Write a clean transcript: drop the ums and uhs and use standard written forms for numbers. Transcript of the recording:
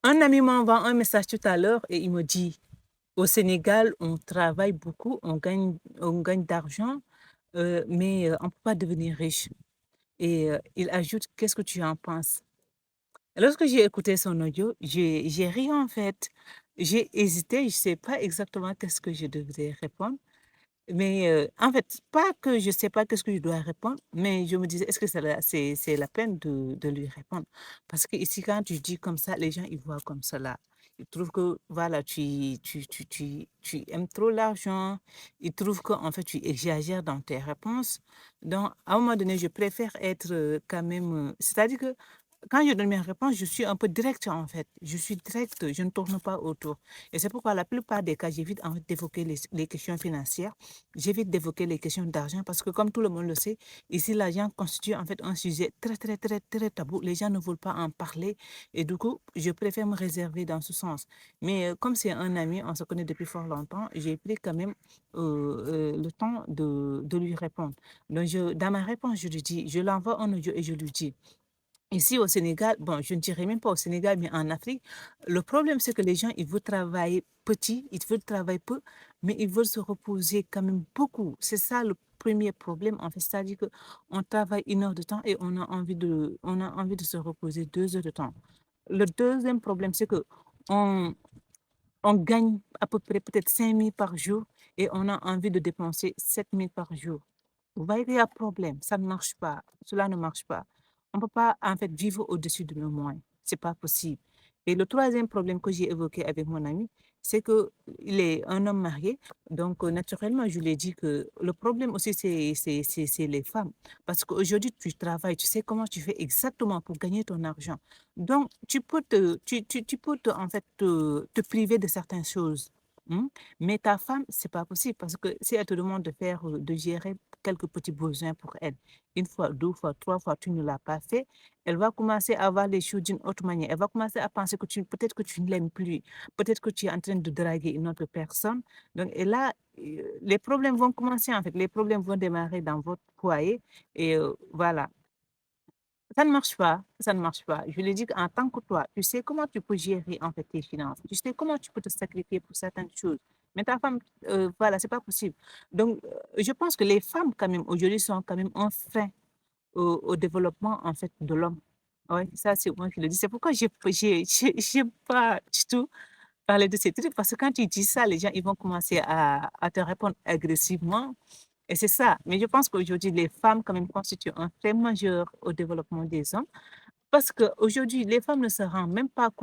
Un ami m'envoie un message tout à l'heure et il me dit: «Au Sénégal, on travaille beaucoup, on gagne d'argent, mais on ne peut pas devenir riche» et il ajoute: «Qu'est-ce que tu en penses?» Lorsque j'ai écouté son audio, j'ai ri en fait. J'ai hésité, je ne sais pas exactement qu'est-ce que je devrais répondre. Mais, en fait, pas que je sais pas qu'est-ce que je dois répondre, mais je me disais: «Est-ce que c'est la peine de lui répondre?» Parce que ici, quand tu dis comme ça, les gens, ils voient comme cela. Ils trouvent que, voilà, tu aimes trop l'argent. Ils trouvent qu'en fait, tu exagères dans tes réponses. Donc, à un moment donné, je préfère être, quand même, c'est-à-dire que quand je donne mes réponses, je suis un peu directe, en fait. Je suis directe, je ne tourne pas autour et c'est pourquoi la plupart des cas, j'évite, en fait, d'évoquer les questions financières. J'évite d'évoquer les questions d'argent parce que comme tout le monde le sait, ici l'argent constitue en fait un sujet très, très, très, très tabou. Les gens ne veulent pas en parler et du coup, je préfère me réserver dans ce sens. Mais comme c'est un ami, on se connaît depuis fort longtemps, j'ai pris quand même le temps de lui répondre. Donc, dans ma réponse, je lui dis, je l'envoie en audio et je lui dis, ici au Sénégal, bon, je ne dirais même pas au Sénégal, mais en Afrique, le problème, c'est que les gens, ils veulent travailler petit, ils veulent travailler peu, mais ils veulent se reposer quand même beaucoup. C'est ça le premier problème, en fait. C'est-à-dire qu'on travaille 1 heure de temps et on a envie de se reposer 2 heures de temps. Le deuxième problème, c'est que on, on gagne à peu près peut-être 5 000 par jour et on a envie de dépenser 7 000 par jour. Vous voyez qu'il y a problème, ça ne marche pas, cela ne marche pas. On ne peut pas en fait vivre au-dessus de nos moyens, c'est pas possible. Et le troisième problème que j'ai évoqué avec mon ami, c'est qu'il est un homme marié, donc naturellement, je lui ai dit que le problème aussi, c'est les femmes. Parce qu'aujourd'hui, tu travailles, tu sais comment tu fais exactement pour gagner ton argent. Donc, tu peux en fait, te priver de certaines choses. Hmm. Mais ta femme, c'est pas possible parce que si elle te demande de gérer quelques petits besoins pour elle, une fois, 2 fois, 3 fois, tu ne l'as pas fait, elle va commencer à voir les choses d'une autre manière. Elle va commencer à penser que peut-être que tu ne l'aimes plus, peut-être que tu es en train de draguer une autre personne. Donc, et là, les problèmes vont commencer en fait, les problèmes vont démarrer dans votre foyer et voilà. Ça ne marche pas, ça ne marche pas. Je lui dis qu'en tant que toi, tu sais comment tu peux gérer en fait tes finances. Tu sais comment tu peux te sacrifier pour certaines choses. Mais ta femme, voilà, c'est pas possible. Donc, je pense que les femmes quand même aujourd'hui sont quand même un frein au développement en fait de l'homme. Ouais, ça c'est moi qui le dis. C'est pourquoi j'ai pas du tout parlé de ces trucs parce que quand tu dis ça, les gens ils vont commencer à te répondre agressivement et c'est ça. Mais je pense qu'aujourd'hui, les femmes, quand même, constituent un fait majeur au développement des hommes parce qu'aujourd'hui, les femmes ne se rendent même pas compte